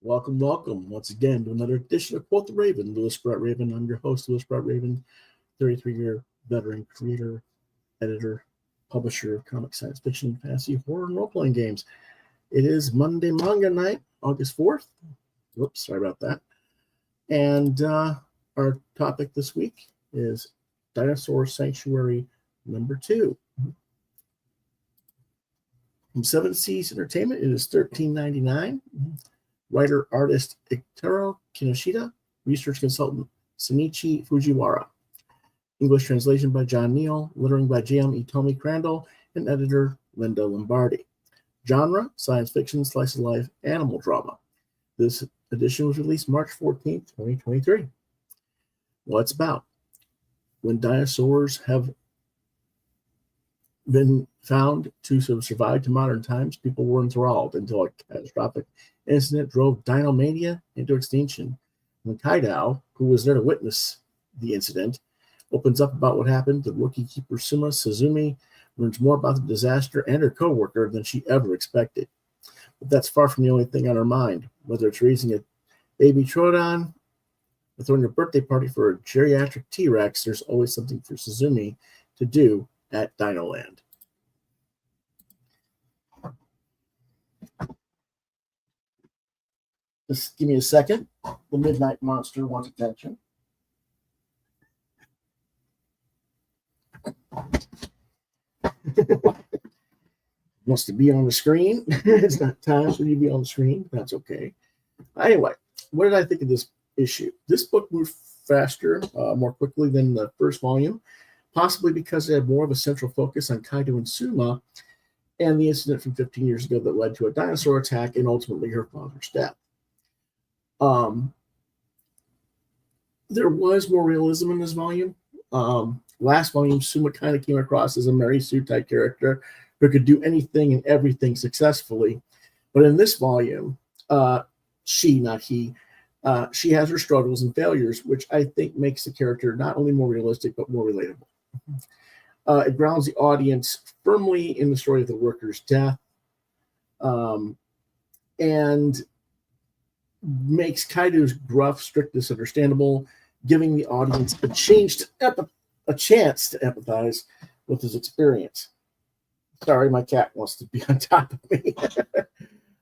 Welcome, welcome once again to another edition of Quoth the Raven. Lewis Brett Raven. I'm your host, Lewis Brett Raven, 33-year veteran creator, editor, publisher of comic science fiction, fantasy, horror, and role-playing games. It is Monday Manga Night, August 4th. Whoops, sorry about that. And our topic this week is Dinosaur Sanctuary #2. From 7 Seas Entertainment, it is $13.99. Writer, artist Iketaro Kinoshita, research consultant Shinichi Fujiwara. English translation by John Neal, lettering by J.M. Itomi Crandall, and editor Linda Lombardi. Genre, science fiction, slice of life, animal drama. This edition was released March 14th, 2023. What's about? When dinosaurs have been found to have survived to modern times, people were enthralled until a catastrophic incident drove dinomania into extinction. When Kaidao, who was there to witness the incident, opens up about what happened, the rookie keeper Suma Suzumi learns more about the disaster and her co-worker than she ever expected. But that's far from the only thing on her mind. Whether it's raising a baby Troodon or throwing a birthday party for a geriatric T-Rex, there's always something for Suzumi to do at Dinoland. Just give me a second. The Midnight Monster wants attention. Wants to be on the screen. It's not time for you to be on the screen. That's okay. Anyway, what did I think of this issue? This book moved faster, more quickly than the first volume, possibly because it had more of a central focus on Kaido and Suma and the incident from 15 years ago that led to a dinosaur attack and ultimately her father's death. There was more realism in this volume. Last volume, Suma kind of came across as a Mary Sue type character who could do anything and everything successfully. But in this volume, she, not he, she has her struggles and failures, which I think makes the character not only more realistic, but more relatable. It grounds the audience firmly in the story of the worker's death, and makes Kaido's gruff strictness understandable, giving the audience a chance to empathize with his experience. Sorry, my cat wants to be on top of me.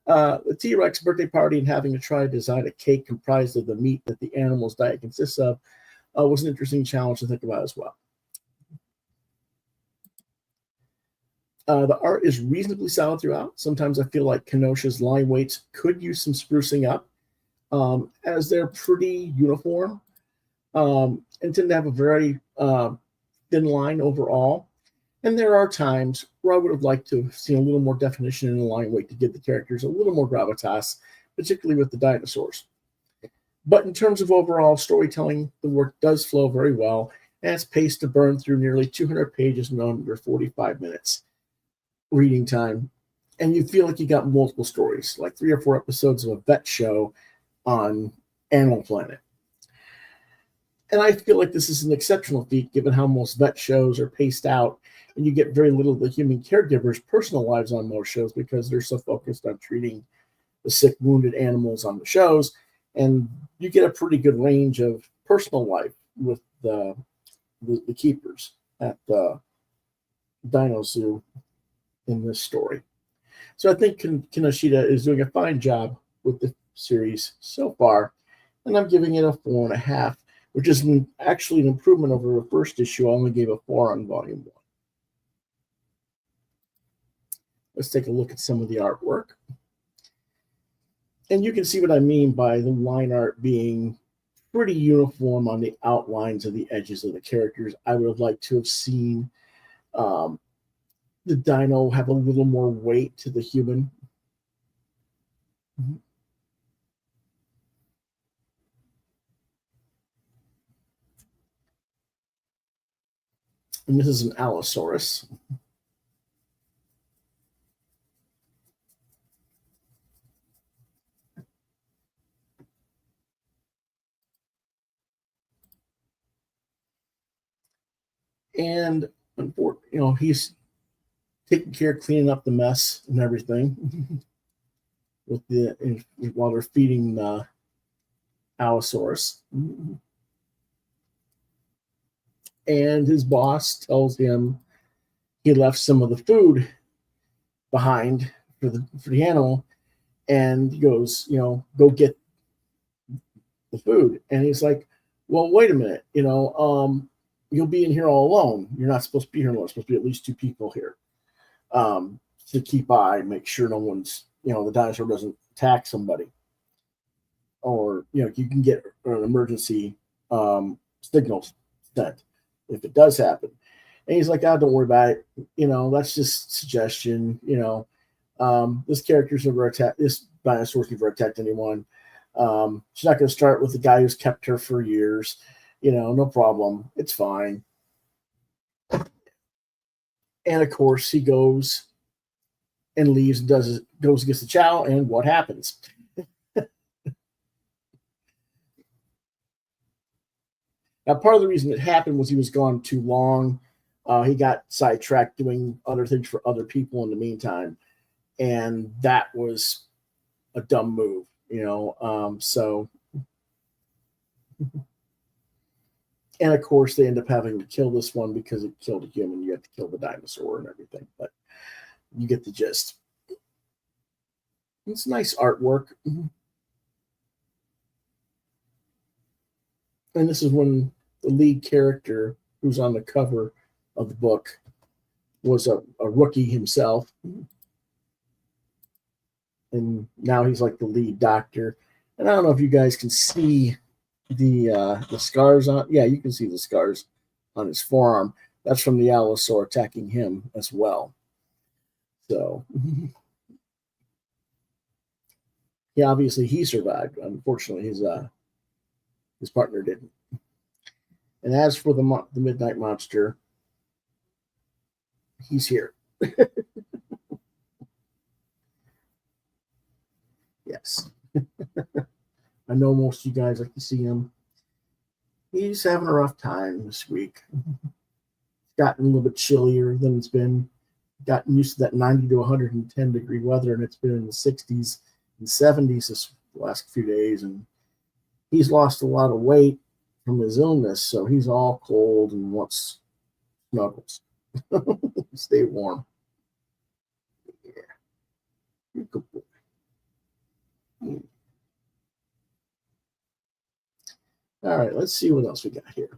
The T-Rex birthday party and having to try to design a cake comprised of the meat that the animal's diet consists of was an interesting challenge to think about as well. The art is reasonably solid throughout. Sometimes I feel like Kenosha's line weights could use some sprucing up, as they're pretty uniform and tend to have a very thin line overall. And there are times where I would have liked to have seen a little more definition in the line weight to give the characters a little more gravitas, particularly with the dinosaurs. But in terms of overall storytelling, the work does flow very well, and it's paced to burn through nearly 200 pages in under 45 minutes reading time. And you feel like you got multiple stories, like 3 or 4 episodes of a vet show on Animal Planet. And I feel like this is an exceptional feat given how most vet shows are paced out and you get very little of the human caregivers' personal lives on most shows because they're so focused on treating the sick, wounded animals on the shows. And you get a pretty good range of personal life with the keepers at the Dino Zoo in this story. So I think Kinoshita is doing a fine job with the series so far, and I'm giving it a 4.5, which is actually an improvement over the first issue. I only gave a 4 on volume 1. Let's take a look at some of the artwork. And you can see what I mean by the line art being pretty uniform on the outlines of the edges of the characters. I would have liked to have seen the dino have a little more weight to the human. And this is an Allosaurus. And he's taking care of cleaning up the mess and everything. while they're feeding the Allosaurus. And his boss tells him he left some of the food behind for the animal, and he goes, go get the food. And he's like, well, wait a minute, you'll be in here all alone. You're not supposed to be here alone. There's supposed to be at least 2 people here to keep eye, make sure no one's, the dinosaur doesn't attack somebody. Or, you can get an emergency signal sent if it does happen. And he's like, don't worry about it. That's just suggestion. This character's never attacked, this dinosaur's never attacked anyone. She's not going to start with the guy who's kept her for years. No problem. It's fine. And of course, he goes and leaves and goes and gets the chow, and what happens? Now, part of the reason it happened was he was gone too long. He got sidetracked doing other things for other people in the meantime, and that was a dumb move, so. And of course, they end up having to kill this one because it killed a human. You have to kill the dinosaur and everything, but you get the gist. It's nice artwork. And this is when the lead character, who's on the cover of the book, was a rookie himself. And now he's like the lead doctor. And I don't know if you guys can see the scars on. Yeah, you can see the scars on his forearm. That's from the Allosaur attacking him as well. So, yeah, obviously he survived. Unfortunately, his partner didn't. And as for the Midnight Monster, he's here. Yes. I know most of you guys like to see him. He's having a rough time this week. It's gotten a little bit chillier than it's been. Gotten used to that 90 to 110 degree weather, and it's been in the 60s and 70s this last few days. And he's lost a lot of weight from his illness, so he's all cold and wants snuggles. Stay warm. Yeah. You're a good boy. Yeah. All right, let's see what else we got here.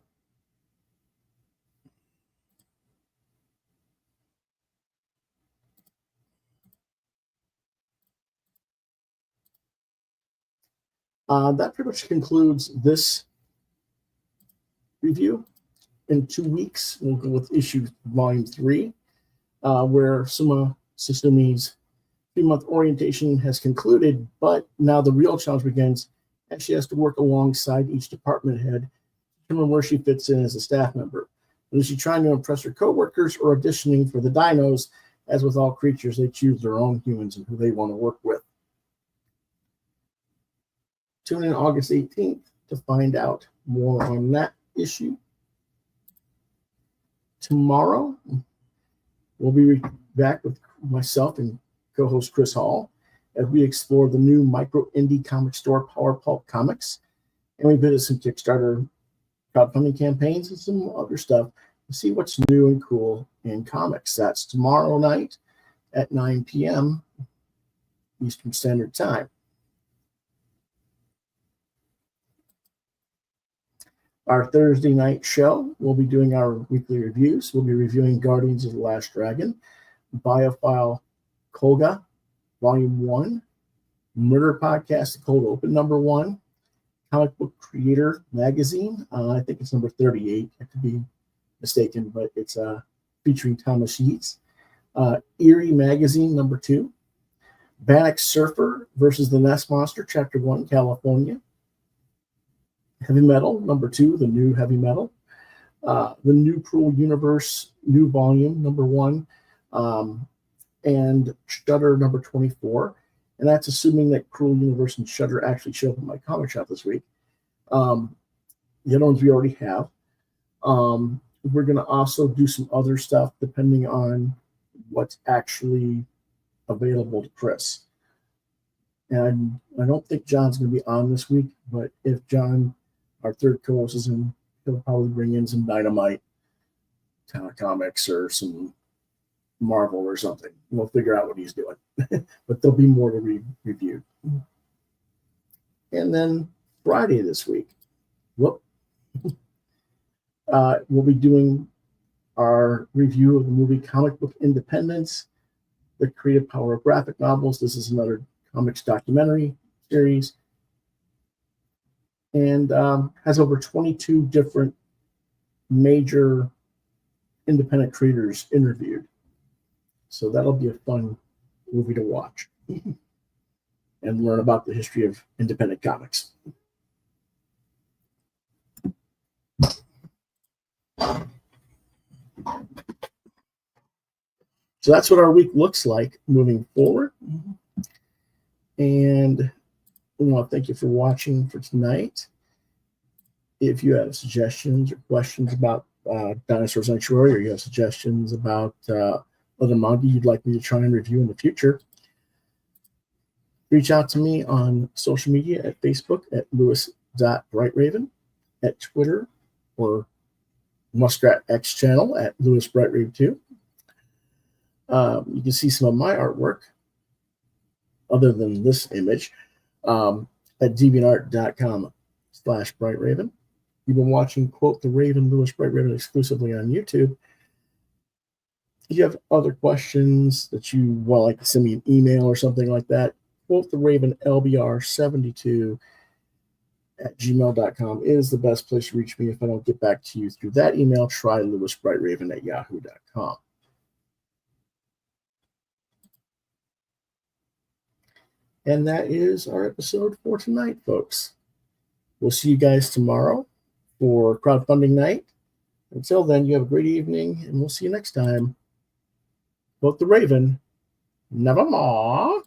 That pretty much concludes this review. In 2 weeks, we'll go with issue volume 3, where Suma Susumi's 3-month orientation has concluded, but now the real challenge begins, and she has to work alongside each department head to determine where she fits in as a staff member. And is she trying to impress her coworkers or auditioning for the dinos? As with all creatures, they choose their own humans and who they want to work with. Tune in August 18th to find out more on that issue. Tomorrow, we'll be back with myself and co-host Chris Hall as we explore the new micro indie comic store Power Pulp Comics, and we visit some Kickstarter crowdfunding campaigns and some other stuff to see what's new and cool in comics. That's tomorrow night at 9 p.m. Eastern Standard Time. Our Thursday night show, we'll be doing our weekly reviews. We'll be reviewing Guardians of the Last Dragon, Biophile Kolga, Volume 1, Murder Podcast, The Cold Open, number 1, Comic Book Creator Magazine, I think it's number 38, I could be mistaken, but it's featuring Thomas Yeats, Eerie Magazine, number 2, Bannock Surfer versus the Nest Monster, Chapter 1, California, Heavy Metal, number 2, the new Heavy Metal, the New Cruel Universe, new volume, number 1, and Shudder, number 24. And that's assuming that Cruel Universe and Shudder actually show up in my comic shop this week. The other ones we already have. We're going to also do some other stuff depending on what's actually available to Chris. And I don't think John's going to be on this week, but if John, our third co-host, is in, he'll probably bring in some Dynamite kind of comics or some Marvel or something. We'll figure out what he's doing. But there'll be more to review. And then Friday this week, we'll be doing our review of the movie Comic Book Independence, The Creative Power of Graphic Novels. This is another comics documentary series, and has over 22 different major independent creators interviewed. So that'll be a fun movie to watch and learn about the history of independent comics. So that's what our week looks like moving forward. And we want to thank you for watching for tonight. If you have suggestions or questions about Dinosaur Sanctuary, or you have suggestions about other manga you'd like me to try and review in the future, reach out to me on social media at Facebook at Lewis.BrightRaven, at Twitter or Muskrat X channel at LewisBrightRaven2. You can see some of my artwork other than this image at deviantart.com/BrightRaven. You've been watching Quoth the Raven, Lewis Bright Raven, exclusively on YouTube. If you have other questions that you want like to send me an email or something like that, Quoth the Raven LBR72 at gmail.com is the best place to reach me. If I don't get back to you through that email, try lewisbrightraven at yahoo.com. And that is our episode for tonight, folks. We'll see you guys tomorrow for crowdfunding night. Until then, you have a great evening, and we'll see you next time. Quoth the Raven, nevermore.